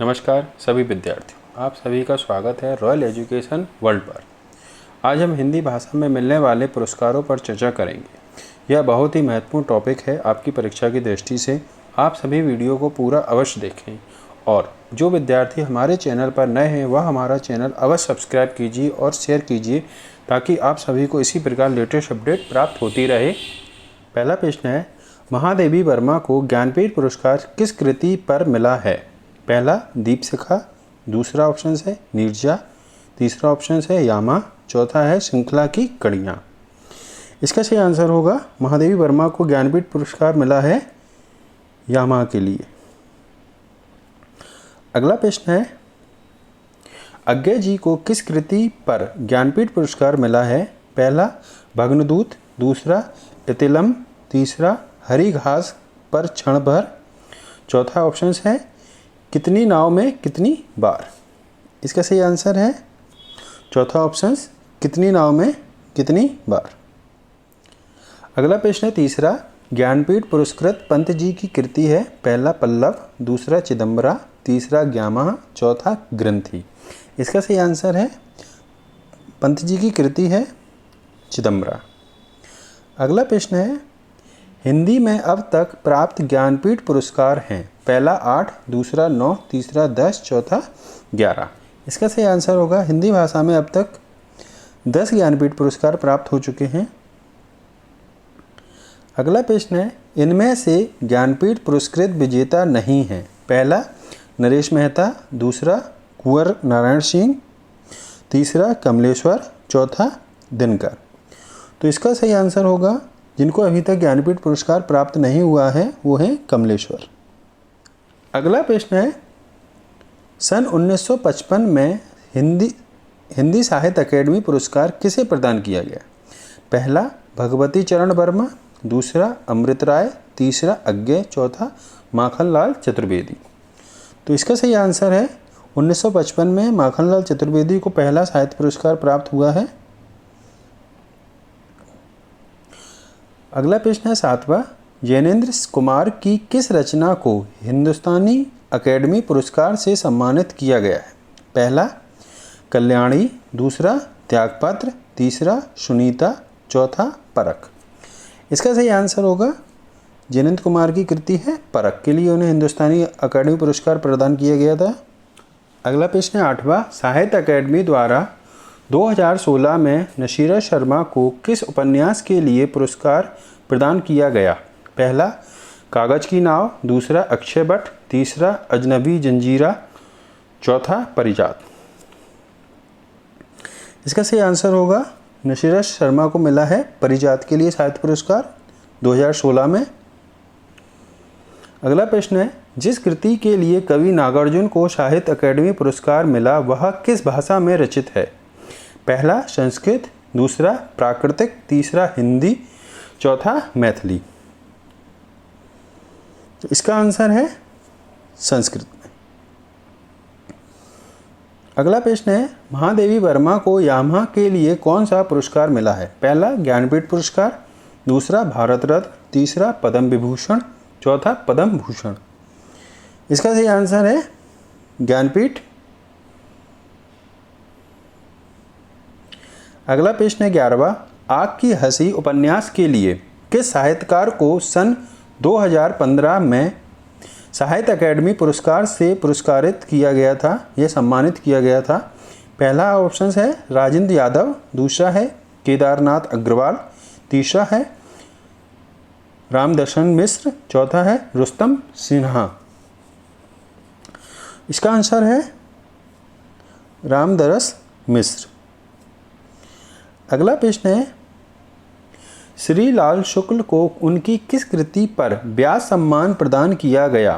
नमस्कार सभी विद्यार्थियों, आप सभी का स्वागत है रॉयल एजुकेशन वर्ल्ड पर। आज हम हिंदी भाषा में मिलने वाले पुरस्कारों पर चर्चा करेंगे। यह बहुत ही महत्वपूर्ण टॉपिक है आपकी परीक्षा की दृष्टि से। आप सभी वीडियो को पूरा अवश्य देखें और जो विद्यार्थी हमारे चैनल पर नए हैं वह हमारा चैनल अवश्य सब्सक्राइब कीजिए और शेयर कीजिए ताकि आप सभी को इसी प्रकार लेटेस्ट अपडेट प्राप्त होती रहे। पहला प्रश्न है, महादेवी वर्मा को ज्ञानपीठ पुरस्कार किस कृति पर मिला है? पहला दीपशिखा, दूसरा ऑप्शन है नीरजा, तीसरा ऑप्शन है यामा, चौथा है श्रृंखला की कड़ियाँ। इसका सही आंसर होगा महादेवी वर्मा को ज्ञानपीठ पुरस्कार मिला है यामा के लिए। अगला प्रश्न है, अज्ञे जी को किस कृति पर ज्ञानपीठ पुरस्कार मिला है? पहला भग्नदूत, दूसरा इतिलम, तीसरा हरी घास पर क्षण भर, चौथा ऑप्शन है कितनी नाव में कितनी बार। इसका सही आंसर है चौथा ऑप्शन, कितनी नाव में कितनी बार। अगला प्रश्न है तीसरा, ज्ञानपीठ पुरस्कृत पंत जी की कृति है? पहला पल्लव, दूसरा चिदम्बरा, तीसरा ज्ञामा, चौथा ग्रंथि। इसका सही आंसर है पंत जी की कृति है चिदम्बरा। अगला प्रश्न है, हिंदी में अब तक प्राप्त ज्ञानपीठ पुरस्कार हैं? पहला 8, दूसरा 9, तीसरा 10, चौथा 11। इसका सही आंसर होगा हिंदी भाषा में अब तक 10 ज्ञानपीठ पुरस्कार प्राप्त हो चुके हैं। अगला प्रश्न है, इनमें से ज्ञानपीठ पुरस्कृत विजेता नहीं है? पहला नरेश मेहता, दूसरा कुंवर नारायण सिंह, तीसरा कमलेश्वर, चौथा दिनकर। तो इसका सही आंसर होगा जिनको अभी तक ज्ञानपीठ पुरस्कार प्राप्त नहीं हुआ है वो है कमलेश्वर। अगला प्रश्न है, सन 1955 में हिंदी साहित्य अकेडमी पुरस्कार किसे प्रदान किया गया? पहला भगवती चरण वर्मा, दूसरा अमृत राय, तीसरा अज्ञे, चौथा माखनलाल चतुर्वेदी। तो इसका सही आंसर है 1955 में माखनलाल चतुर्वेदी को पहला साहित्य पुरस्कार प्राप्त हुआ है। अगला प्रश्न है सातवां, जैनेन्द्र कुमार की किस रचना को हिंदुस्तानी अकेडमी पुरस्कार से सम्मानित किया गया है? पहला कल्याणी, दूसरा त्यागपत्र, तीसरा सुनीता, चौथा परख। इसका सही आंसर होगा जैनेन्द्र कुमार की कृति है परख, के लिए उन्हें हिंदुस्तानी अकेडमी पुरस्कार प्रदान किया गया था। अगला प्रश्न है आठवां, साहित्य अकेडमी द्वारा 2016 में नशीरा शर्मा को किस उपन्यास के लिए पुरस्कार प्रदान किया गया? पहला कागज की नाव, दूसरा अक्षय वट, तीसरा अजनबी जंजीरा, चौथा परिजात। इसका सही आंसर होगा नशीरा शर्मा को मिला है परिजात के लिए साहित्य पुरस्कार 2016 में। अगला प्रश्न है, जिस कृति के लिए कवि नागार्जुन को साहित्य अकेडमी पुरस्कार मिला वह किस भाषा में रचित है? पहला संस्कृत, दूसरा प्राकृतिक, तीसरा हिंदी, चौथा मैथिली। तो इसका आंसर है संस्कृत में। अगला प्रश्न है, महादेवी वर्मा को यामा के लिए कौन सा पुरस्कार मिला है? पहला ज्ञानपीठ पुरस्कार, दूसरा भारत रत्न, तीसरा पद्म विभूषण, चौथा पद्म भूषण। इसका सही आंसर है ज्ञानपीठ। अगला प्रश्न है 11वां, आग की हंसी उपन्यास के लिए किस साहित्यकार को सन 2015 में साहित्य अकेडमी पुरस्कार से पुरस्कारित किया गया था, यह सम्मानित किया गया था? पहला ऑप्शन है राजेंद्र यादव, दूसरा है केदारनाथ अग्रवाल, तीसरा है रामदर्शन मिश्र, चौथा है रुस्तम सिन्हा। इसका आंसर है रामदरस मिश्र। अगला प्रश्न है, श्री लाल शुक्ल को उनकी किस कृति पर व्यास सम्मान प्रदान किया गया?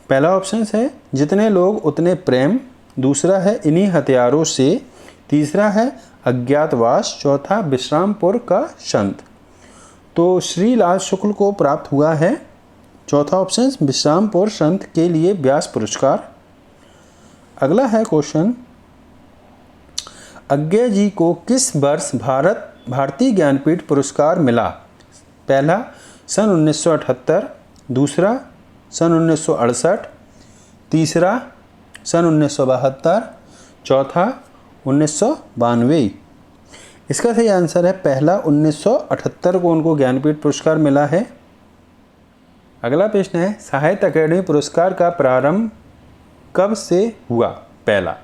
पहला ऑप्शन है जितने लोग उतने प्रेम, दूसरा है इन्हीं हथियारों से, तीसरा है अज्ञातवास, चौथा विश्रामपुर का संत। तो श्री लाल शुक्ल को प्राप्त हुआ है चौथा ऑप्शन विश्रामपुर संत के लिए व्यास पुरस्कार। अगला है क्वेश्चन, अज्ञे जी को किस वर्ष भारतीय ज्ञानपीठ पुरस्कार मिला? पहला सन 1978, दूसरा सन 1968, तीसरा सन 1972, चौथा 1992। इसका सही आंसर है पहला 1978 को उनको ज्ञानपीठ पुरस्कार मिला है। अगला प्रश्न है साहित्य अकादमी पुरस्कार का प्रारंभ कब से हुआ? पहला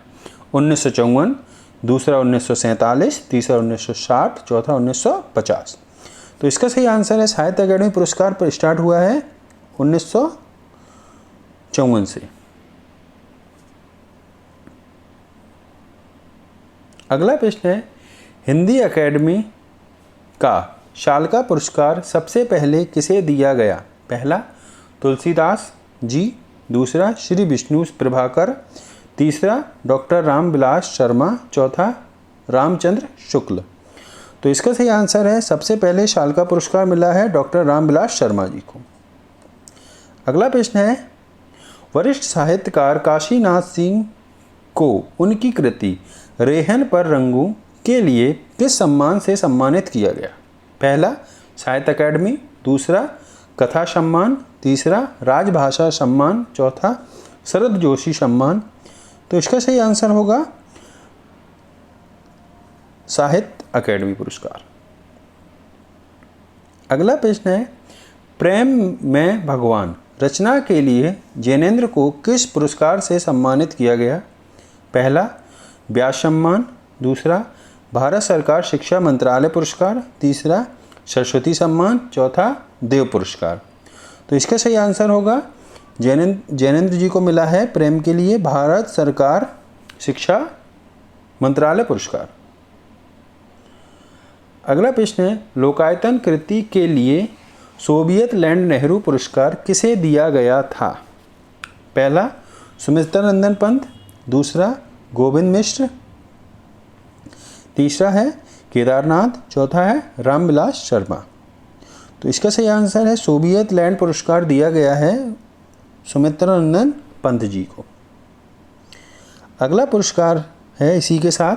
1954, दूसरा 1947, तीसरा 1960, चौथा 1950। तो इसका सही आंसर है साहित्य अकादमी पुरस्कार पर स्टार्ट हुआ है 1954 से। अगला प्रश्न है हिंदी अकादमी का शालका पुरस्कार सबसे पहले किसे दिया गया? पहला तुलसीदास जी, दूसरा श्री विष्णु प्रभाकर, तीसरा डॉक्टर रामविलास शर्मा, चौथा रामचंद्र शुक्ल। तो इसका सही आंसर है सबसे पहले शालका पुरस्कार मिला है डॉक्टर रामविलास शर्मा जी को। अगला प्रश्न है वरिष्ठ साहित्यकार काशीनाथ सिंह को उनकी कृति रेहन पर रंगों के लिए किस सम्मान से सम्मानित किया गया? पहला साहित्य अकादमी, दूसरा कथा सम्मान, तीसरा राजभाषा सम्मान, चौथा शरद जोशी सम्मान। तो इसका सही आंसर होगा साहित्य अकादमी पुरस्कार। अगला प्रश्न है प्रेम में भगवान रचना के लिए जैनेन्द्र को किस पुरस्कार से सम्मानित किया गया? पहला व्यास सम्मान, दूसरा भारत सरकार शिक्षा मंत्रालय पुरस्कार, तीसरा सरस्वती सम्मान, चौथा देव पुरस्कार। तो इसका सही आंसर होगा जैनेन्द्र जी को मिला है प्रेम के लिए भारत सरकार शिक्षा मंत्रालय पुरस्कार। अगला प्रश्न है लोकायतन कृति के लिए सोवियत लैंड नेहरू पुरस्कार किसे दिया गया था? पहला सुमित्रानंदन पंत, दूसरा गोविंद मिश्र, तीसरा है केदारनाथ, चौथा है रामविलास शर्मा। तो इसका सही आंसर है सोवियत लैंड पुरस्कार दिया गया है सुमित्रानंदन पंत जी को। अगला पुरस्कार है इसी के साथ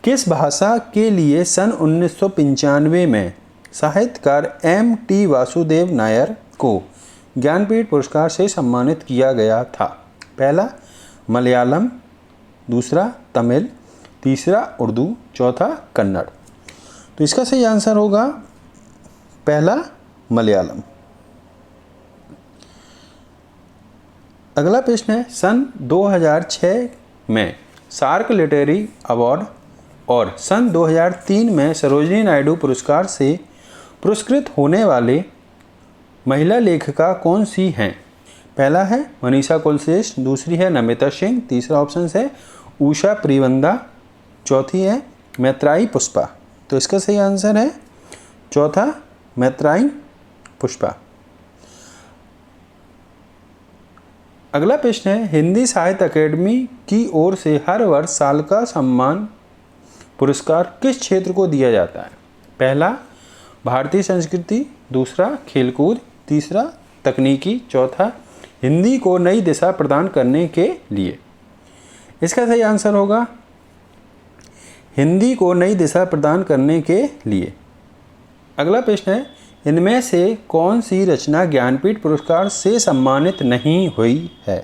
किस भाषा के लिए सन 1995 में साहित्यकार M.T. वासुदेव नायर को ज्ञानपीठ पुरस्कार से सम्मानित किया गया था? पहला मलयालम, दूसरा तमिल, तीसरा उर्दू, चौथा कन्नड़। तो इसका सही आंसर होगा पहला मलयालम। अगला प्रश्न है सन 2006 में सार्क लिटरेरी अवार्ड और सन 2003 में सरोजिनी नायडू पुरस्कार से पुरस्कृत होने वाले महिला लेखिका कौन सी हैं? पहला है मनीषा कुलश्रेष्ठ, दूसरी है नमिता सिंह, तीसरा ऑप्शन है उषा प्रिवंदा, चौथी है मैत्राई पुष्पा। तो इसका सही आंसर है चौथा मैत्राई पुष्पा। अगला प्रश्न है हिंदी साहित्य अकादमी की ओर से हर वर्ष सालका सम्मान पुरस्कार किस क्षेत्र को दिया जाता है? पहला भारतीय संस्कृति, दूसरा खेलकूद, तीसरा तकनीकी, चौथा हिंदी को नई दिशा प्रदान करने के लिए। इसका सही आंसर होगा हिंदी को नई दिशा प्रदान करने के लिए। अगला प्रश्न है इनमें से कौन सी रचना ज्ञानपीठ पुरस्कार से सम्मानित नहीं हुई है?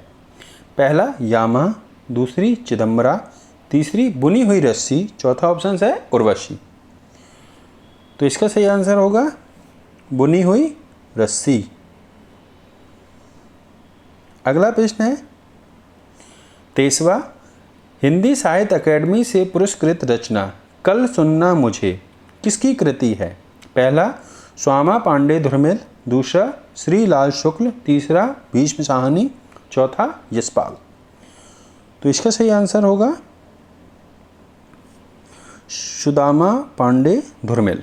पहला यामा, दूसरी चिदम्बरा, तीसरी बुनी हुई रस्सी, चौथा ऑप्शन है उर्वशी। तो इसका सही आंसर होगा बुनी हुई रस्सी। अगला प्रश्न है 23वां हिंदी साहित्य अकादमी से पुरस्कृत रचना कल सुनना मुझे किसकी कृति है? पहला श्यामा पांडे धुरमिल, दूसरा श्री लाल शुक्ल, तीसरा भीष्म साहनी, चौथा यशपाल। तो इसका सही आंसर होगा सुदामा पांडे धुरमिल।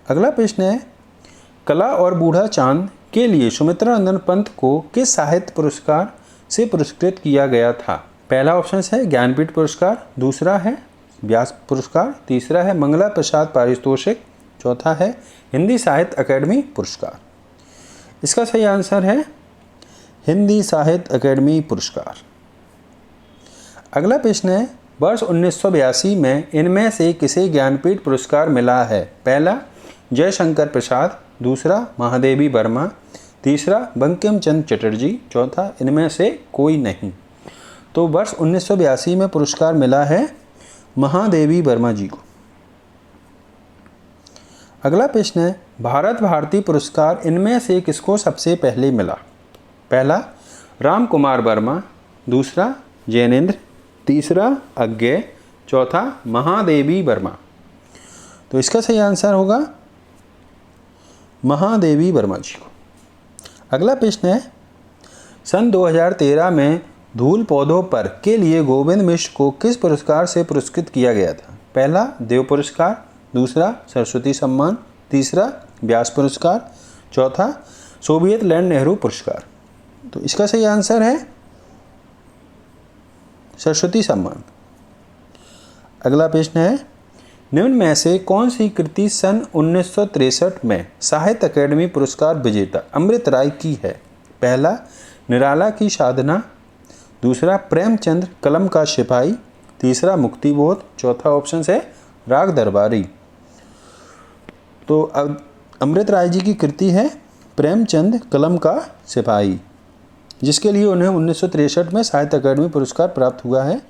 अगला प्रश्न है कला और बूढ़ा चांद के लिए सुमित्रानंदन पंत को किस साहित्य पुरस्कार से पुरस्कृत किया गया था? पहला ऑप्शन है ज्ञानपीठ पुरस्कार, दूसरा है व्यास पुरस्कार, तीसरा है मंगला प्रसाद पारितोषिक, चौथा है हिंदी साहित्य अकादमी पुरस्कार। इसका सही आंसर है हिंदी साहित्य अकादमी पुरस्कार। अगला प्रश्न है वर्ष 1982 में इनमें से किसे ज्ञानपीठ पुरस्कार मिला है? पहला जयशंकर प्रसाद, दूसरा महादेवी वर्मा, तीसरा बंकिम चंद्र चटर्जी, चौथा इनमें से कोई नहीं। तो वर्ष 1982 में पुरस्कार मिला है महादेवी वर्मा जी को। अगला प्रश्न है, भारत भारती पुरस्कार इनमें से किसको सबसे पहले मिला? पहला राम कुमार वर्मा, दूसरा जैनेन्द्र, तीसरा अज्ञे, चौथा महादेवी वर्मा। तो इसका सही आंसर होगा महादेवी वर्मा जी को। अगला प्रश्न है, सन 2013 में धूल पौधों पर के लिए गोविंद मिश्र को किस पुरस्कार से पुरस्कृत किया गया था? पहला देव पुरस्कार, दूसरा सरस्वती सम्मान, तीसरा व्यास पुरस्कार, चौथा सोवियत लैंड नेहरू पुरस्कार। तो इसका सही आंसर है सरस्वती सम्मान। अगला प्रश्न है, निम्न में से कौन सी कृति सन 1963 में साहित्य अकेडमी पुरस्कार विजेता अमृत राय की है? पहला निराला की साधना, दूसरा प्रेमचंद कलम का सिपाही, तीसरा मुक्तिबोध, चौथा ऑप्शन है राग दरबारी। तो अमृत राय जी की कृति है प्रेमचंद कलम का सिपाही, जिसके लिए उन्हें 1963 में साहित्य अकेडमी पुरस्कार प्राप्त हुआ है।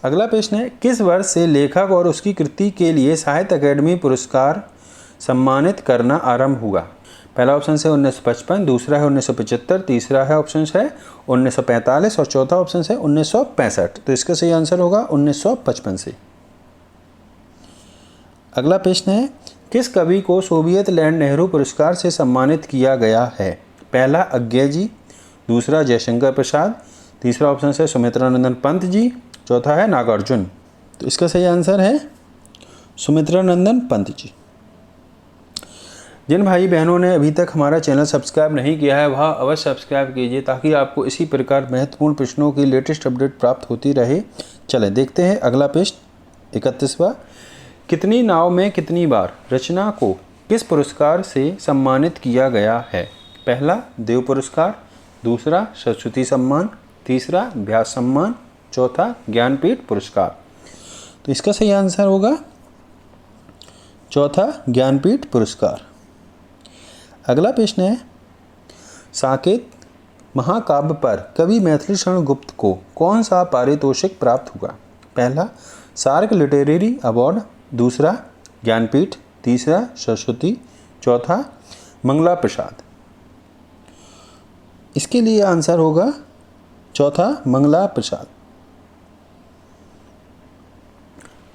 अगला प्रश्न है, किस वर्ष से लेखक और उसकी कृति के लिए साहित्य अकेडमी पुरस्कार सम्मानित करना आरंभ हुआ? पहला ऑप्शन है 1955, दूसरा है 1975, तीसरा है ऑप्शन है 1945 और चौथा ऑप्शन है 1965। तो इसका सही आंसर होगा 1955 से। अगला प्रश्न है, किस कवि को सोवियत लैंड नेहरू पुरस्कार से सम्मानित किया गया है? पहला अज्ञे जी, दूसरा जयशंकर प्रसाद, तीसरा ऑप्शन है सुमित्रानंदन पंत जी, चौथा है नागार्जुन। तो इसका सही आंसर है सुमित्रानंदन पंत जी। जिन भाई बहनों ने अभी तक हमारा चैनल सब्सक्राइब नहीं किया है वह अवश्य सब्सक्राइब कीजिए, ताकि आपको इसी प्रकार महत्वपूर्ण प्रश्नों की लेटेस्ट अपडेट प्राप्त होती रहे। चले देखते हैं अगला प्रश्न 31वां, कितनी नाव में कितनी बार रचना को किस पुरस्कार से सम्मानित किया गया है? पहला देव पुरस्कार, दूसरा सरस्वती सम्मान, तीसरा व्यास सम्मान, चौथा ज्ञानपीठ पुरस्कार। तो इसका सही आंसर होगा चौथा ज्ञानपीठ पुरस्कार। अगला प्रश्न है, साकेत महाकाव्य पर कवि मैथिली शरण गुप्त को कौन सा पारितोषिक प्राप्त हुआ? पहला सार्क लिटरेरी अवार्ड, दूसरा ज्ञानपीठ, तीसरा सरस्वती, चौथा मंगला प्रसाद। इसके लिए आंसर होगा चौथा मंगला प्रसाद।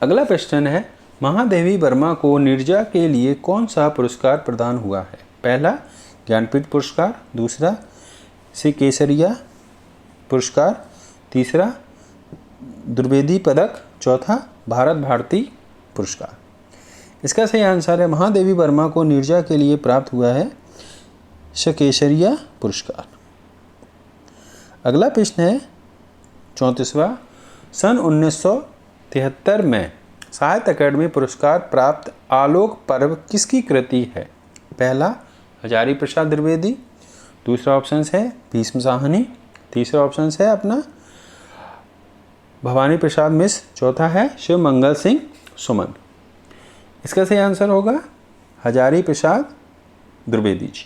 अगला प्रश्न है, महादेवी वर्मा को नीरजा के लिए कौन सा पुरस्कार प्रदान हुआ है? पहला ज्ञानपीठ पुरस्कार, दूसरा श्री केसरिया पुरस्कार, तीसरा द्विवेदी पदक, चौथा भारत भारती पुरस्कार। इसका सही आंसर है महादेवी वर्मा को नीरजा के लिए प्राप्त हुआ है श्री केसरिया पुरस्कार। अगला प्रश्न है 34वां, सन 1973 में साहित्य अकेडमी पुरस्कार प्राप्त आलोक पर्व किसकी कृति है? पहला हजारी प्रसाद द्विवेदी, दूसरा ऑप्शन है भीष्म साहनी, तीसरा ऑप्शन है अपना भवानी प्रसाद मिश्र, चौथा है शिव मंगल सिंह सुमन। इसका सही आंसर होगा हजारी प्रसाद द्विवेदी जी।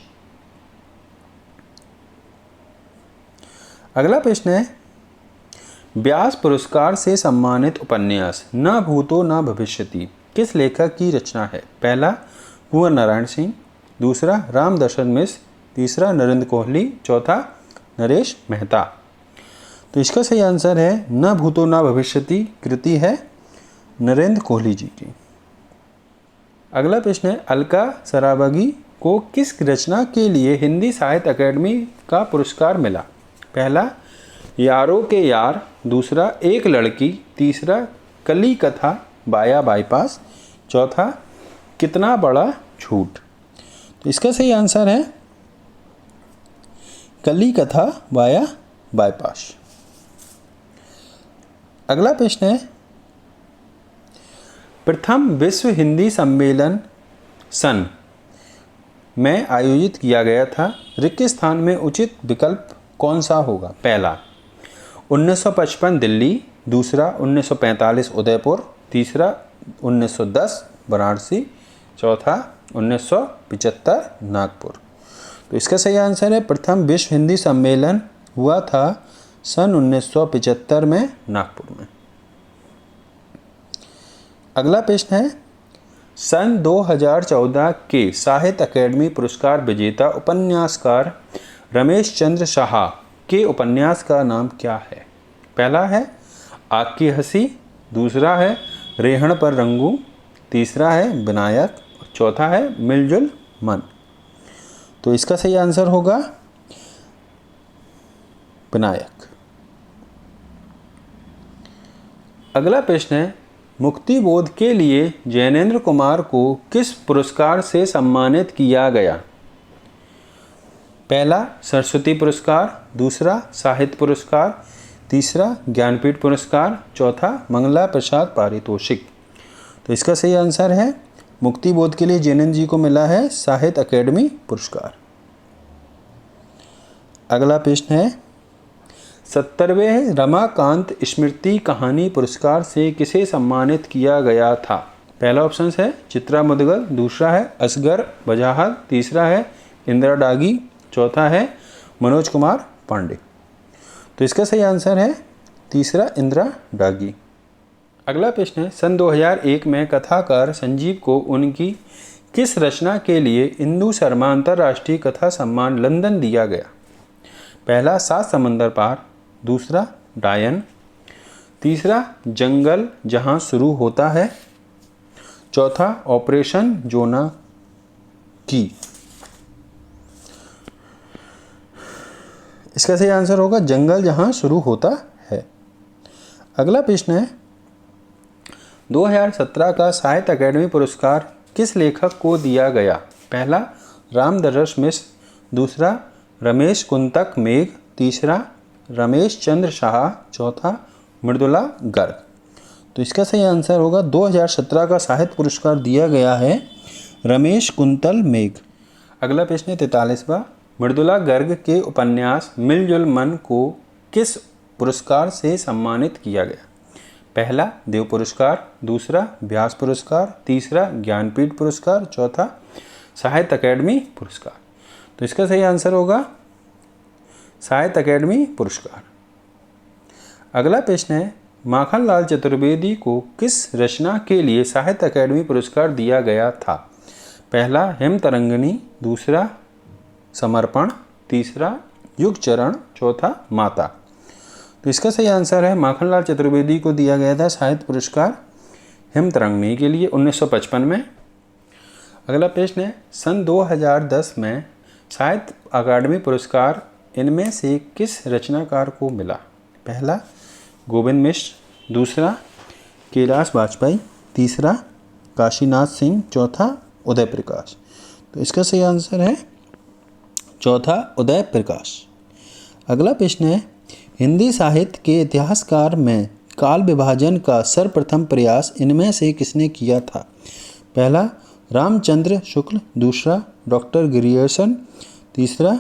अगला प्रश्न है, व्यास पुरस्कार से सम्मानित उपन्यास न भूतो न भविष्यति किस लेखक की रचना है? पहला कुंवर नारायण सिंह, दूसरा राम दर्शन मिश्र, तीसरा नरेंद्र कोहली, चौथा नरेश मेहता। तो इसका सही आंसर है न भूतो न भविष्यति कृति है नरेंद्र कोहली जी की। अगला प्रश्न है, अलका सराबगी को किस रचना के लिए हिंदी साहित्य अकेडमी का पुरस्कार मिला? पहला यारों के यार, दूसरा एक लड़की, तीसरा कली कथा बाया बाईपास, चौथा कितना बड़ा झूठ। तो इसका सही आंसर है कली कथा बाया बाईपास। अगला प्रश्न है, प्रथम विश्व हिंदी सम्मेलन सन में आयोजित किया गया था, रिक्त स्थान में उचित विकल्प कौन सा होगा? पहला 1955 दिल्ली, दूसरा 1945 उदयपुर, तीसरा 1910 वाराणसी, चौथा 1975 नागपुर। तो इसका सही आंसर है प्रथम विश्व हिंदी सम्मेलन हुआ था सन 1975 में नागपुर में। अगला प्रश्न है सन 2014 के साहित्य अकादमी पुरस्कार विजेता उपन्यासकार रमेश चंद्र शाह के उपन्यास का नाम क्या है? पहला है आग की हंसी, दूसरा है रेहण पर रंगू, तीसरा है विनायक, चौथा है मिलजुल मन। तो इसका सही आंसर होगा विनायक। अगला प्रश्न है मुक्ति बोध के लिए जैनेन्द्र कुमार को किस पुरस्कार से सम्मानित किया गया? पहला सरस्वती पुरस्कार, दूसरा साहित्य पुरस्कार, तीसरा ज्ञानपीठ पुरस्कार, चौथा मंगला प्रसाद पारितोषिक। तो इसका सही आंसर है मुक्ति बोध के लिए जैनेन्द्र जी को मिला है साहित्य अकादमी पुरस्कार। अगला प्रश्न है 70वें रमाकांत स्मृति कहानी पुरस्कार से किसे सम्मानित किया गया था? पहला ऑप्शन है चित्रा मुदगल, दूसरा है असगर वजाहत, तीसरा है इंदिरा डागी, चौथा है मनोज कुमार पांडे। तो इसका सही आंसर है तीसरा इंदिरा डागी। अगला प्रश्न है सन 2001 में कथाकार संजीव को उनकी किस रचना के लिए इंदु शर्मा अंतर्राष्ट्रीय कथा सम्मान लंदन दिया गया? पहला सात समंदर पार, दूसरा डायन, तीसरा जंगल जहां शुरू होता है, चौथा ऑपरेशन जोना की। इसका सही आंसर होगा जंगल जहां शुरू होता है। अगला प्रश्न है 2017 का साहित्य अकादमी पुरस्कार किस लेखक को दिया गया? पहला रामदरस मिश्र, दूसरा रमेश कुंतक मेघ, तीसरा रमेश चंद्र शाह, चौथा मृदुला गर्ग। तो इसका सही आंसर होगा 2017 का साहित्य पुरस्कार दिया गया है रमेश कुंतल मेघ। अगला प्रश्न है 43वां मृदुला गर्ग के उपन्यास मिलजुल मन को किस पुरस्कार से सम्मानित किया गया? पहला देव पुरस्कार, दूसरा व्यास पुरस्कार, तीसरा ज्ञानपीठ पुरस्कार, चौथा साहित्य अकादमी पुरस्कार। तो इसका सही आंसर होगा साहित्य अकादमी पुरस्कार। अगला प्रश्न है माखनलाल चतुर्वेदी को किस रचना के लिए साहित्य अकादमी पुरस्कार दिया गया था? पहला हेमतरंगिणी, दूसरा समर्पण, तीसरा युग चरण, चौथा माता। तो इसका सही आंसर है माखनलाल चतुर्वेदी को दिया गया था साहित्य पुरस्कार हेमतरंगिणी के लिए 1955 में। अगला प्रश्न है सन 2010 में साहित्य अकादमी पुरस्कार इनमें से किस रचनाकार को मिला? पहला गोविंद मिश्र, दूसरा कैलाश वाजपेयी, तीसरा काशीनाथ सिंह, चौथा उदय प्रकाश। तो इसका सही आंसर है चौथा उदय प्रकाश। अगला प्रश्न है हिंदी साहित्य के इतिहासकार में काल विभाजन का सर्वप्रथम प्रयास इनमें से किसने किया था? पहला रामचंद्र शुक्ल, दूसरा डॉक्टर ग्रियर्सन, तीसरा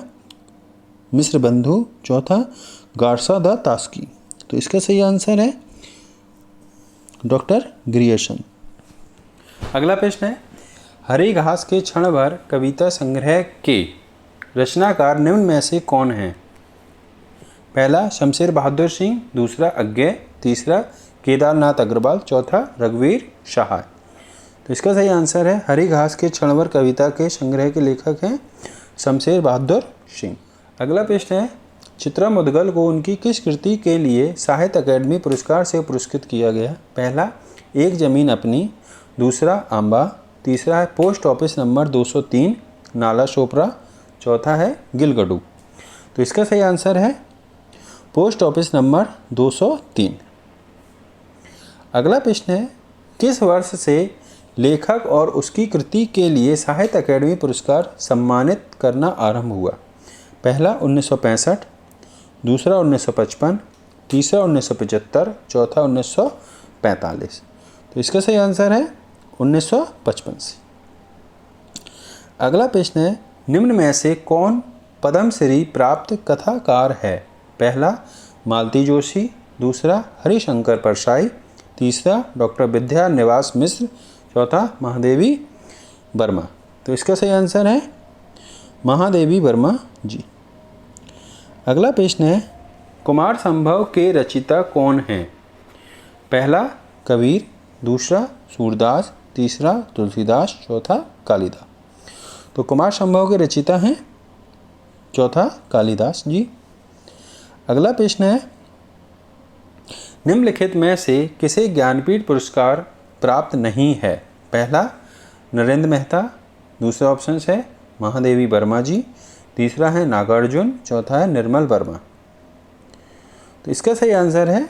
मिश्र बंधु, चौथा गारसा द तास्की। तो इसका सही आंसर है डॉक्टर ग्रियर्सन। अगला प्रश्न है हरी घास के क्षण भर कविता संग्रह के रचनाकार निम्न में से कौन है? पहला शमशेर बहादुर सिंह, दूसरा अज्ञे, तीसरा केदारनाथ अग्रवाल, चौथा रघुवीर शाह। तो इसका सही आंसर है हरी घास के क्षण भर कविता के संग्रह के लेखक हैं शमशेर बहादुर सिंह। अगला प्रश्न है चित्रा मुदगल को उनकी किस कृति के लिए साहित्य अकादमी पुरस्कार से पुरस्कृत किया गया? पहला एक ज़मीन अपनी, दूसरा आंबा, तीसरा है पोस्ट ऑफिस नंबर 203 नाला चोपड़ा, चौथा है गिलगडू। तो इसका सही आंसर है पोस्ट ऑफिस नंबर 203। अगला प्रश्न है किस वर्ष से लेखक और उसकी कृति के लिए साहित्य अकादमी पुरस्कार सम्मानित करना आरंभ हुआ? पहला 1965, दूसरा 1955, तीसरा 1975, चौथा 1945। तो इसका सही आंसर है 1955 से। अगला प्रश्न है निम्न में से कौन पद्मश्री प्राप्त कथाकार है? पहला मालती जोशी, दूसरा हरिशंकर परसाई, तीसरा डॉक्टर विद्या निवास मिश्र, चौथा महादेवी वर्मा। तो इसका सही आंसर है महादेवी वर्मा जी। अगला प्रश्न है, कुमार संभव के रचयिता कौन हैं? पहला कबीर, दूसरा सूरदास, तीसरा तुलसीदास, चौथा कालिदास। तो कुमार संभव के रचयिता हैं चौथा कालिदास जी। अगला प्रश्न है, निम्नलिखित में से किसे ज्ञानपीठ पुरस्कार प्राप्त नहीं है? पहला नरेंद्र मेहता, दूसरा ऑप्शन है महादेवी वर्मा जी, तीसरा है नागार्जुन, चौथा है निर्मल वर्मा। तो इसका सही आंसर है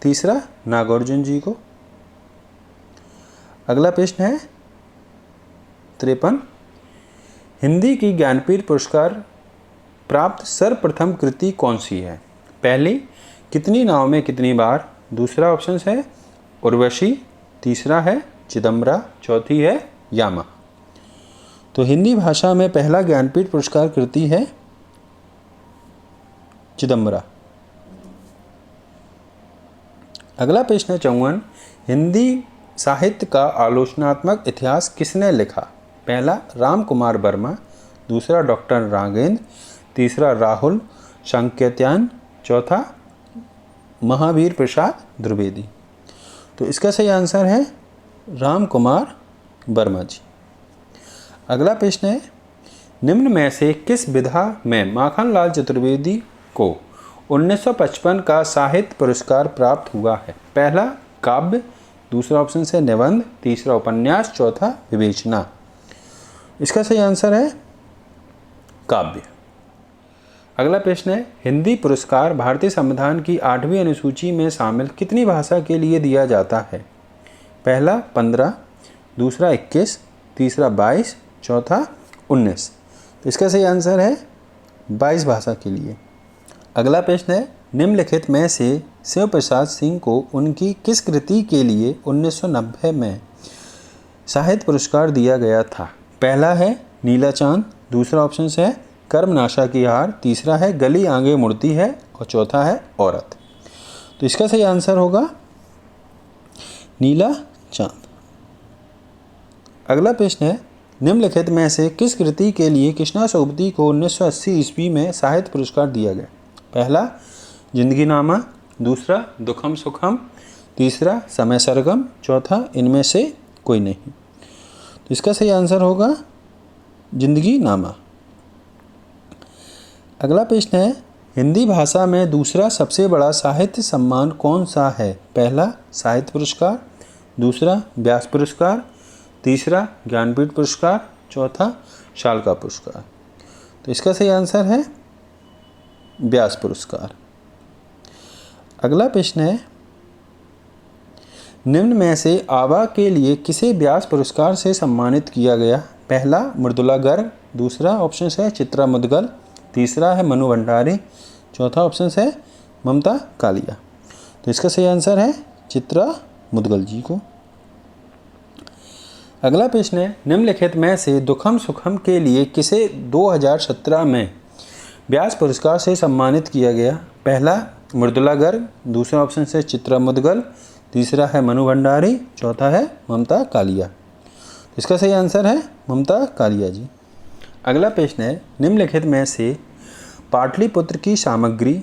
तीसरा नागार्जुन जी को। अगला प्रश्न है 53, हिंदी की ज्ञानपीठ पुरस्कार प्राप्त सर्वप्रथम कृति कौन सी है? पहली कितनी नाव में कितनी बार, दूसरा ऑप्शन है उर्वशी, तीसरा है चिदम्बरा, चौथी है यामा। तो हिंदी भाषा में पहला ज्ञानपीठ पुरस्कार कृति है चिदम्बरा। अगला प्रश्न है 54, हिंदी साहित्य का आलोचनात्मक इतिहास किसने लिखा? पहला राम कुमार वर्मा, दूसरा डॉक्टर राघवेंद्र, तीसरा राहुल सांकेत्यायन, चौथा महावीर प्रसाद द्विवेदी। तो इसका सही आंसर है राम कुमार वर्मा जी। अगला प्रश्न है, निम्न में से किस विधा में माखनलाल चतुर्वेदी को 1955 का साहित्य पुरस्कार प्राप्त हुआ है? पहला काव्य, दूसरा ऑप्शन है निबंध, तीसरा उपन्यास, चौथा विवेचना। इसका सही आंसर है काव्य। अगला प्रश्न है, हिंदी पुरस्कार भारतीय संविधान की 8वीं अनुसूची में शामिल कितनी भाषा के लिए दिया जाता है? पहला 15, दूसरा 21, तीसरा 22, चौथा 19। तो इसका सही आंसर है 22 भाषा के लिए। अगला प्रश्न है, निम्नलिखित में से शिव प्रसाद सिंह को उनकी किस कृति के लिए 1990 में साहित्य पुरस्कार दिया गया था? पहला है नीला चांद, दूसरा ऑप्शन है कर्मनाशा की हार, तीसरा है गली आगे मुड़ती है और चौथा है औरत। तो इसका सही आंसर होगा नीला चांद। अगला प्रश्न है, निम्नलिखित में से किस कृति के लिए कृष्णा सोबती को 1980 ईस्वी में साहित्य पुरस्कार दिया गया? पहला जिंदगी नामा, दूसरा दुखम सुखम, तीसरा समय सरगम, चौथा इनमें से कोई नहीं। तो इसका सही आंसर होगा जिंदगी नामा। अगला प्रश्न है, हिंदी भाषा में दूसरा सबसे बड़ा साहित्य सम्मान कौन सा है? पहला साहित्य पुरस्कार, दूसरा व्यास पुरस्कार, तीसरा ज्ञानपीठ पुरस्कार, चौथा शालका पुरस्कार। तो इसका सही आंसर है व्यास पुरस्कार। अगला प्रश्न है, निम्न में से आवा के लिए किसे व्यास पुरस्कार से सम्मानित किया गया? पहला मृदुला गर्ग, दूसरा ऑप्शन है चित्रा मुदगल, तीसरा है मनु भंडारी, चौथा ऑप्शन है ममता कालिया। तो इसका सही आंसर है चित्रा मुदगल जी को। अगला प्रश्न है, निम्नलिखित में से दुखम सुखम के लिए किसे 2017 में व्यास पुरस्कार से सम्मानित किया गया? पहला मृदुला गर्ग, दूसरा ऑप्शन है चित्रा मुदगल, तीसरा है मनु भंडारी, चौथा है ममता कालिया। इसका सही आंसर है ममता कालिया जी। अगला प्रश्न है, निम्नलिखित में से पाटलिपुत्र की सामग्री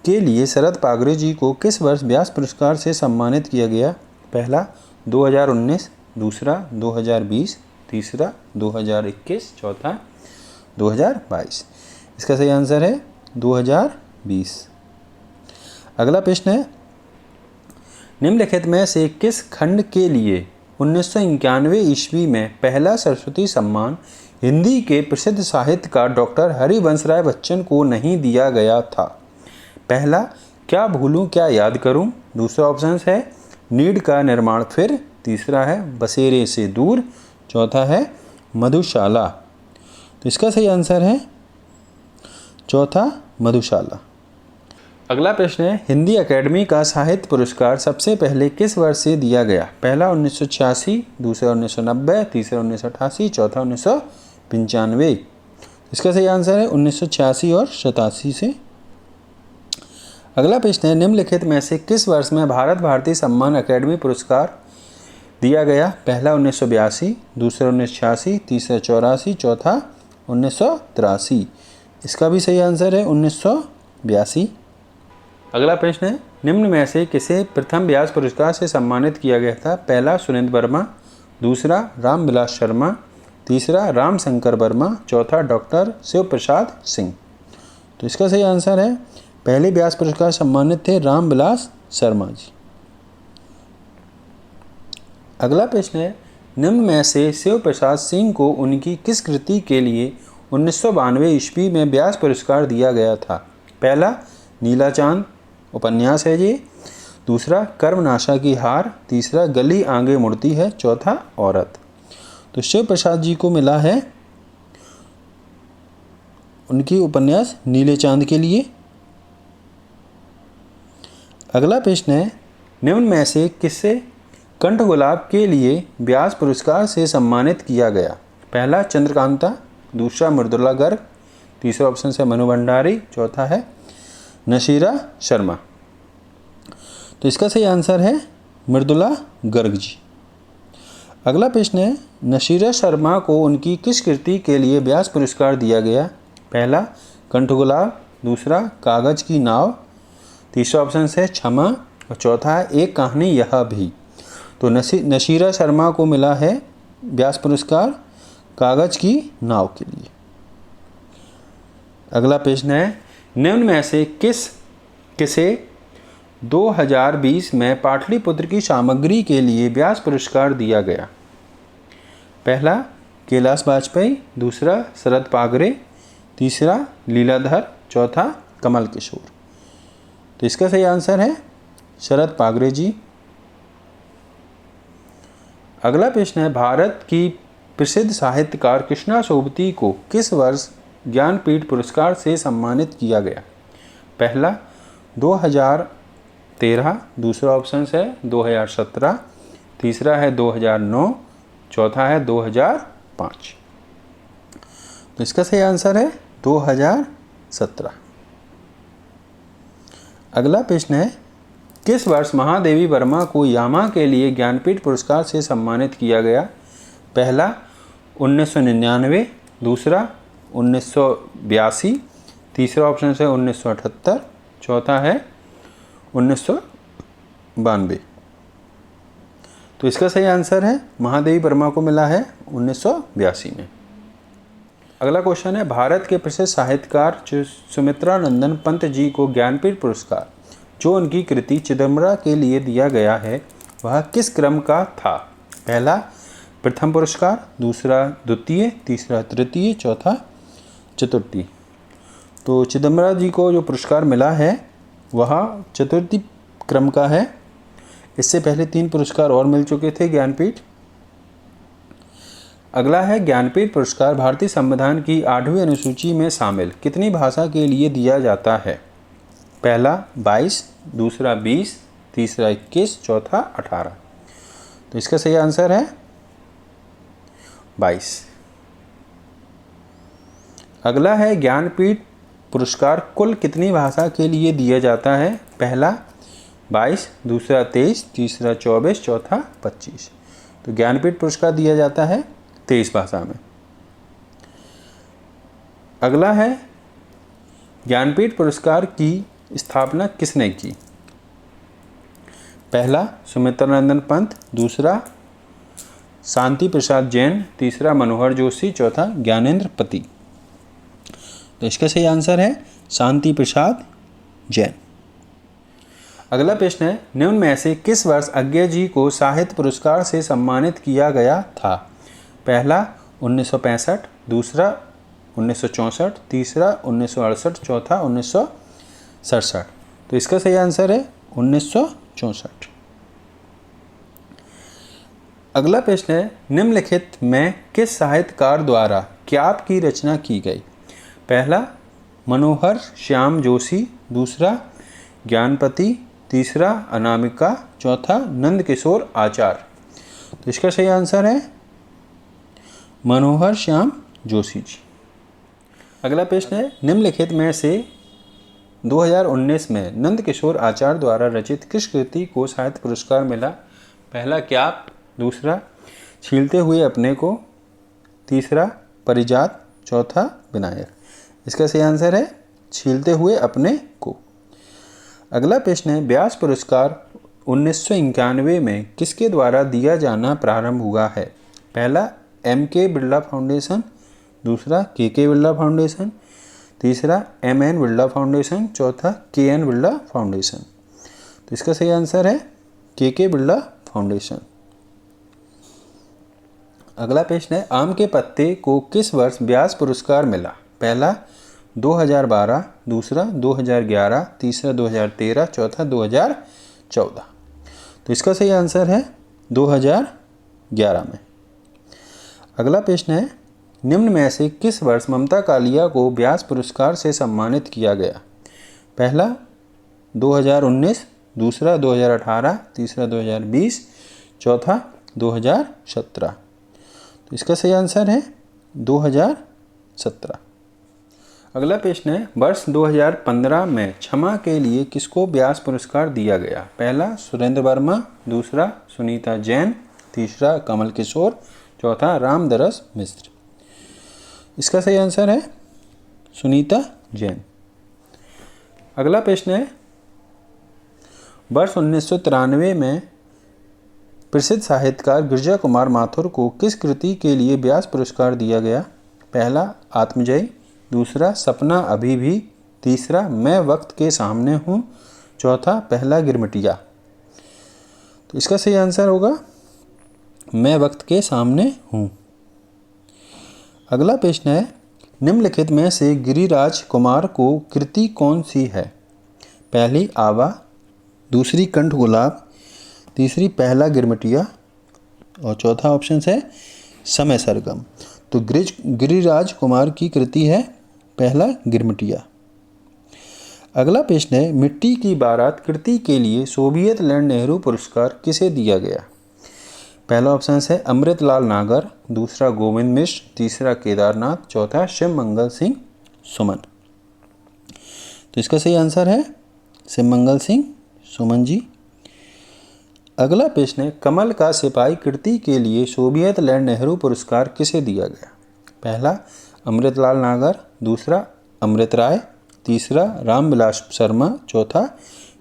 के लिए शरद पागरे जी को किस वर्ष व्यास पुरस्कार से सम्मानित किया गया? पहला 2019, दूसरा 2020, तीसरा 2021, चौथा 2022। इसका सही आंसर है 2020। अगला प्रश्न है, निम्नलिखित में से किस खंड के लिए 1991 ईस्वी में पहला सरस्वती सम्मान हिंदी के प्रसिद्ध साहित्यकार डॉक्टर हरिवंश राय बच्चन को नहीं दिया गया था? पहला क्या भूलूं क्या याद करूं, दूसरा ऑप्शन है नीड का निर्माण फिर, तीसरा है बसेरे से दूर, चौथा है मधुशाला। तो इसका सही आंसर है चौथा मधुशाला। अगला प्रश्न है, हिंदी अकेडमी का साहित्य पुरस्कार सबसे पहले किस वर्ष से दिया गया? पहला 1986, दूसरा 1990, तीसरा 1988, चौथा 1995। इसका सही आंसर है 1986 और 87 से। अगला प्रश्न है, निम्नलिखित में से किस वर्ष में भारत भारती सम्मान अकेडमी पुरस्कार दिया गया? पहला 1982, दूसरा 1986, तीसरा 84, चौथा 1983। इसका भी सही आंसर है 1982। अगला प्रश्न है, निम्न में से किसे प्रथम व्यास पुरस्कार से सम्मानित किया गया था? पहला सुरेंद्र वर्मा, दूसरा रामविलास शर्मा, तीसरा राम शंकर वर्मा, चौथा डॉक्टर शिव प्रसाद सिंह। तो इसका सही आंसर है पहले व्यास पुरस्कार सम्मानित थे रामविलास शर्मा जी। अगला प्रश्न है, निम्न में से शिव प्रसाद सिंह को उनकी किस कृति के लिए 1992 ईस्वी में व्यास पुरस्कार दिया गया था? पहला नीला चांद उपन्यास है जी, दूसरा कर्मनाशा की हार, तीसरा गली आगे मुड़ती है, चौथा औरत। तो शिव प्रसाद जी को मिला है उनकी उपन्यास नीले चांद के लिए। अगला प्रश्न है, निम्न में से किससे कंठ गुलाब के लिए व्यास पुरस्कार से सम्मानित किया गया? पहला चंद्रकांता, दूसरा मृदुला गर्ग, तीसरा ऑप्शन है मनु भंडारी, चौथा है नशीरा शर्मा। तो इसका सही आंसर है मृदुला गर्ग जी। अगला प्रश्न है, नशीरा शर्मा को उनकी किस कृति के लिए व्यास पुरस्कार दिया गया? पहला कंठ गुलाब, दूसरा कागज की नाव, तीसरा ऑप्शन है क्षमा और चौथा है एक कहानी यह भी। तो नशीरा शर्मा को मिला है व्यास पुरस्कार कागज की नाव के लिए। अगला प्रश्न है, निम्न में से किसे 2020 में पाटलिपुत्र की सामग्री के लिए व्यास पुरस्कार दिया गया? पहला कैलाश वाजपेयी, दूसरा शरद पागरे, तीसरा लीलाधर, चौथा कमल किशोर। तो इसका सही आंसर है शरद पागरे जी। अगला प्रश्न है, भारत की प्रसिद्ध साहित्यकार कृष्णा सोबती को किस वर्ष ज्ञानपीठ पुरस्कार से सम्मानित किया गया? पहला 2013, दूसरा ऑप्शन है 2017, तीसरा है 2009, चौथा है 2005। तो इसका सही आंसर है 2017। अगला प्रश्न है, किस वर्ष महादेवी वर्मा को यामा के लिए ज्ञानपीठ पुरस्कार से सम्मानित किया गया? पहला 1999, दूसरा 1982, तीसरा ऑप्शन है 1978, चौथा है 1992। तो इसका सही आंसर है महादेवी वर्मा को मिला है 1982 में। अगला क्वेश्चन है, भारत के प्रसिद्ध साहित्यकार सुमित्रा नंदन पंत जी को ज्ञानपीठ पुरस्कार जो उनकी कृति चिदम्बरा के लिए दिया गया है वह किस क्रम का था? पहला प्रथम पुरस्कार, दूसरा द्वितीय, तीसरा तृतीय, चौथा चतुर्थी। तो चिदम्बरा जी को जो पुरस्कार मिला है वह चतुर्थी क्रम का है। इससे पहले 3 पुरस्कार और मिल चुके थे ज्ञानपीठ। अगला है, ज्ञानपीठ पुरस्कार भारतीय संविधान की 8वीं अनुसूची में शामिल कितनी भाषा के लिए दिया जाता है? पहला 22, दूसरा 20, तीसरा 21, चौथा 18। तो इसका सही आंसर है 22। अगला है, ज्ञानपीठ पुरस्कार कुल कितनी भाषा के लिए दिया जाता है? पहला 22, दूसरा 23, तीसरा 24, चौथा 25। तो ज्ञानपीठ पुरस्कार दिया जाता है 23 भाषा में। अगला है, ज्ञानपीठ पुरस्कार की स्थापना किसने की? पहला सुमित्रा नंदन पंत, दूसरा शांति प्रसाद जैन, तीसरा मनोहर जोशी, चौथा ज्ञानेंद्र पति। तो इसका सही आंसर है शांति प्रसाद जैन। अगला प्रश्न है, निम्न में से किस वर्ष अज्ञे जी को साहित्य पुरस्कार से सम्मानित किया गया था? पहला 1965, दूसरा 1964, तीसरा 1968, चौथा 1967। तो इसका सही आंसर है 1964। अगला प्रश्न है, निम्नलिखित में किस साहित्यकार द्वारा क्याप की रचना की गई? पहला मनोहर श्याम जोशी, दूसरा ज्ञानपति, तीसरा अनामिका, चौथा नंदकिशोर आचार्य। तो इसका सही आंसर है मनोहर श्याम जोशी जी। अगला प्रश्न है, निम्नलिखित में से 2019 में नंदकिशोर आचार्य द्वारा रचित किस कृति को साहित्य पुरस्कार मिला? पहला क्याप, दूसरा छीलते हुए अपने को, तीसरा परिजात, चौथा विनायक। इसका सही आंसर है छीलते हुए अपने को। अगला प्रश्न है व्यास पुरस्कार 1991 में किसके द्वारा दिया जाना प्रारंभ हुआ है? पहला M.K. बिरला फाउंडेशन, दूसरा K.K. बिरला फाउंडेशन, तीसरा M.N. बिरला फाउंडेशन, चौथा K.N. बिरला फाउंडेशन। तो इसका सही आंसर है K.K. बिरला फाउंडेशन। अगला प्रश्न है आम के पत्ते को किस वर्ष व्यास पुरस्कार मिला? पहला 2012, दूसरा 2011, तीसरा 2013, चौथा 2014। तो इसका सही आंसर है 2011 में। अगला प्रश्न है निम्न में से किस वर्ष ममता कालिया को व्यास पुरस्कार से सम्मानित किया गया? पहला 2019, दूसरा 2018, तीसरा 2020, चौथा 2017। तो इसका सही आंसर है 2017। अगला प्रश्न है वर्ष 2015 में क्षमा के लिए किसको व्यास पुरस्कार दिया गया? पहला सुरेंद्र वर्मा, दूसरा सुनीता जैन, तीसरा कमल किशोर, चौथा रामदरस मिश्र। इसका सही आंसर है सुनीता जैन। अगला प्रश्न है वर्ष 1993 में प्रसिद्ध साहित्यकार गिरिजा कुमार माथुर को किस कृति के लिए व्यास पुरस्कार दिया गया? पहला आत्मजयी, दूसरा सपना अभी भी, तीसरा मैं वक्त के सामने हूँ, चौथा पहला गिरमिटिया। तो इसका सही आंसर होगा मैं वक्त के सामने हूँ। अगला प्रश्न है निम्नलिखित में से गिरिराज कुमार को कृति कौन सी है? पहली आवा, दूसरी कंठ गुलाब, तीसरी पहला गिरमिटिया और चौथा ऑप्शन है समय सरगम। तो गिरिराज कुमार की कृति है पहला गिरमिटिया। अगला प्रश्न है मिट्टी की बारात कृति के लिए सोवियत लैंड नेहरू पुरस्कार किसे दिया गया? पहला ऑप्शन है अमृतलाल नागर, दूसरा गोविंद मिश्र, तीसरा केदारनाथ, चौथा शिव मंगल सिंह सुमन। तो इसका सही आंसर है शिव मंगल सिंह सुमन जी। अगला प्रश्न है कमल का सिपाही कृति के लिए सोवियत लैंड नेहरू पुरस्कार किसे दिया गया? पहला अमृतलाल नागर, दूसरा अमृत राय, तीसरा रामविलास शर्मा, चौथा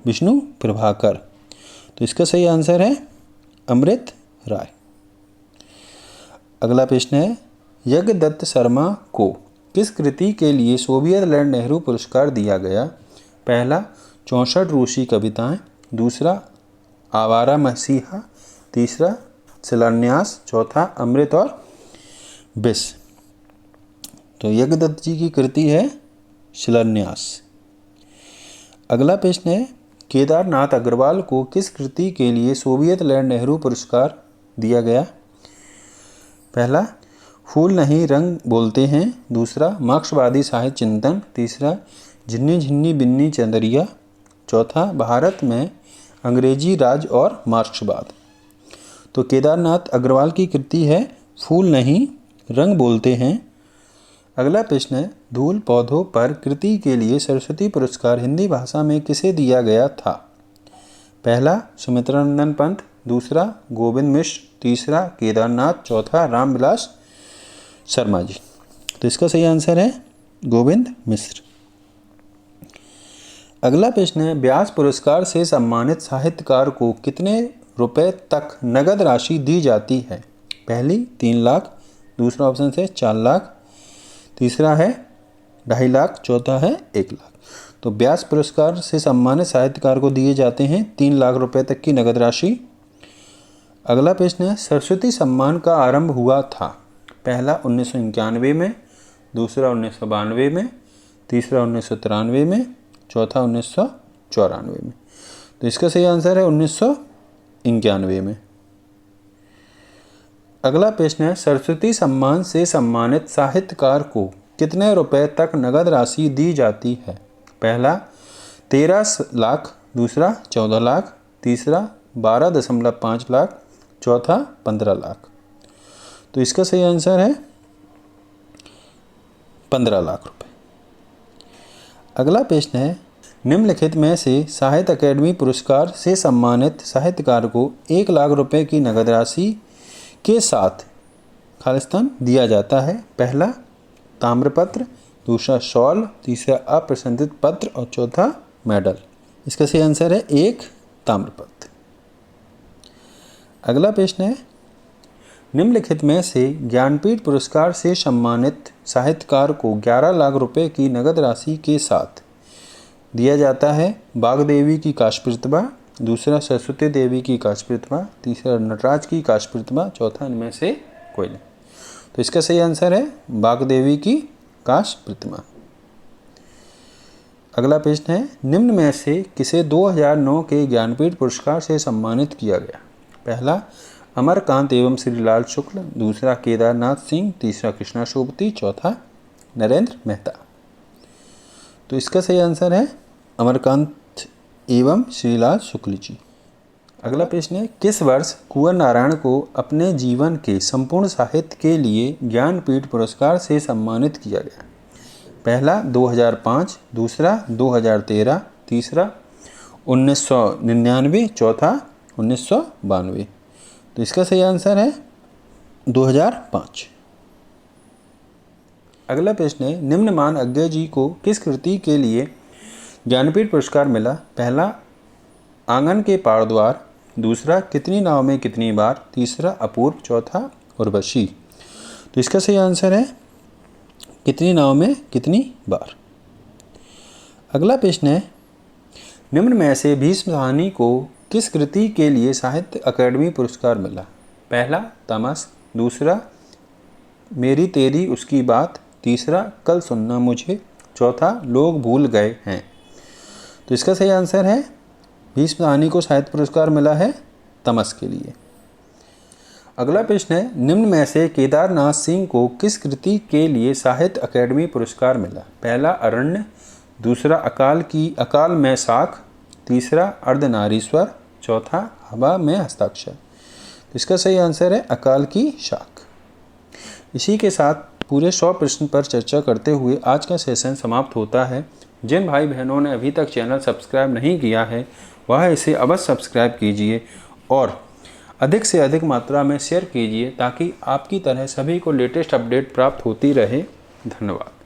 विष्णु प्रभाकर। तो इसका सही आंसर है अमृत राय। अगला प्रश्न है यज्ञदत्त शर्मा को किस कृति के लिए सोवियत लैंड नेहरू पुरस्कार दिया गया? पहला 64 रूसी कविताएं, दूसरा आवारा मसीहा, तीसरा शिलान्यास, चौथा अमृत और विष। तो यज्ञदत्त जी की कृति है शिलान्यास। अगला प्रश्न है केदारनाथ अग्रवाल को किस कृति के लिए सोवियत लैंड नेहरू पुरस्कार दिया गया? पहला फूल नहीं रंग बोलते हैं, दूसरा मार्क्सवादी साहित्य चिंतन, तीसरा झिन्नी झिन्नी बिन्नी चंदरिया, चौथा भारत में अंग्रेजी राज और मार्क्सवाद। तो केदारनाथ अग्रवाल की कृति है फूल नहीं रंग बोलते हैं। अगला प्रश्न है धूल पौधों पर कृति के लिए सरस्वती पुरस्कार हिंदी भाषा में किसे दिया गया था? पहला सुमित्रानंदन पंत, दूसरा गोविंद मिश्र, तीसरा केदारनाथ, चौथा रामविलास शर्मा जी। तो इसका सही आंसर है गोविंद मिश्र। अगला प्रश्न है व्यास पुरस्कार से सम्मानित साहित्यकार को कितने रुपए तक नगद राशि दी जाती है? पहली 3 लाख, दूसरा ऑप्शन है 4 लाख, तीसरा है 2.5 लाख, चौथा है 1 लाख। तो व्यास पुरस्कार से सम्मानित साहित्यकार को दिए जाते हैं 3 लाख रुपए तक की नगद राशि। अगला प्रश्न है सरस्वती सम्मान का आरंभ हुआ था? पहला 1991 में, दूसरा 1992 में, तीसरा 1993 में, चौथा 1994 में। तो इसका सही आंसर है 1991 में। अगला प्रश्न है सरस्वती सम्मान से सम्मानित साहित्यकार को कितने रुपए तक नगद राशि दी जाती है? पहला 13 लाख, दूसरा 14 लाख, तीसरा 12.5 लाख, चौथा 15 लाख। तो इसका सही आंसर है 15 लाख रुपए। अगला प्रश्न है निम्नलिखित में से साहित्य अकेडमी पुरस्कार से सम्मानित साहित्यकार को 1 लाख रुपए की नगद राशि के साथ खालिस्तान दिया जाता है? पहला ताम्रपत्र, दूसरा शॉल, तीसरा अप्रसन्नित पत्र और चौथा मेडल। इसका सही आंसर है 1 ताम्रपत्र। अगला प्रश्न है, निम्नलिखित में से ज्ञानपीठ पुरस्कार से सम्मानित साहित्यकार को 11 लाख रुपए की नगद राशि के साथ दिया जाता है? बागदेवी की काव्य प्रतिभा, दूसरा सरस्वती देवी की काव्य प्रतिभा, तीसरा नटराज की काव्य प्रतिभा, चौथा इनमें से कोई नहीं। तो इसका सही आंसर है बागदेवी की काव्य प्रतिभा। अगला प्रश्न है, निम्न में से किसे 2009 के ज्ञानपीठ पुरस्कार से सम्मानित किया गया? पहला अमरकांत एवं श्रीलाल शुक्ल, दूसरा केदारनाथ सिंह, तीसरा कृष्णा शोभती, चौथा नरेंद्र मेहता। तो इसका सही आंसर है अमरकांत एवं श्रीलाल शुक्ल जी। अगला प्रश्न है, किस वर्ष कुंवर नारायण को अपने जीवन के संपूर्ण साहित्य के लिए ज्ञानपीठ पुरस्कार से सम्मानित किया गया? पहला 2005, दूसरा 2013, तीसरा 1999, चौथा 1992। तो इसका सही आंसर है 2005। अगला प्रश्न है, निम्नमान अज्ञे जी को किस कृति के लिए ज्ञानपीठ पुरस्कार मिला? पहला आंगन के पार द्वार, दूसरा कितनी नाव में कितनी बार, तीसरा अपूर्व, चौथा उर्वशी। तो इसका सही आंसर है कितनी नाव में कितनी बार। अगला प्रश्न है, निम्न में से भीष्म साहनी को किस कृति के लिए साहित्य अकादमी पुरस्कार मिला? पहला तमस, दूसरा मेरी तेरी उसकी बात, तीसरा कल सुनना मुझे, चौथा लोग भूल गए हैं। तो इसका सही आंसर है भीष्म साहनी को साहित्य पुरस्कार मिला है तमस के लिए। अगला प्रश्न है, निम्न में से केदारनाथ सिंह को किस कृति के लिए साहित्य अकादमी पुरस्कार मिला? पहला अरण्य, दूसरा अकाल में साख, तीसरा अर्धनारीश्वर, चौथा हवा में हस्ताक्षर। तो इसका सही आंसर है अकाल की शाख। इसी के साथ पूरे 100 प्रश्न पर चर्चा करते हुए आज का सेशन समाप्त होता है। जिन भाई बहनों ने अभी तक चैनल सब्सक्राइब नहीं किया है वह इसे अवश्य सब्सक्राइब कीजिए और अधिक से अधिक मात्रा में शेयर कीजिए ताकि आपकी तरह सभी को लेटेस्ट अपडेट प्राप्त होती रहे। धन्यवाद।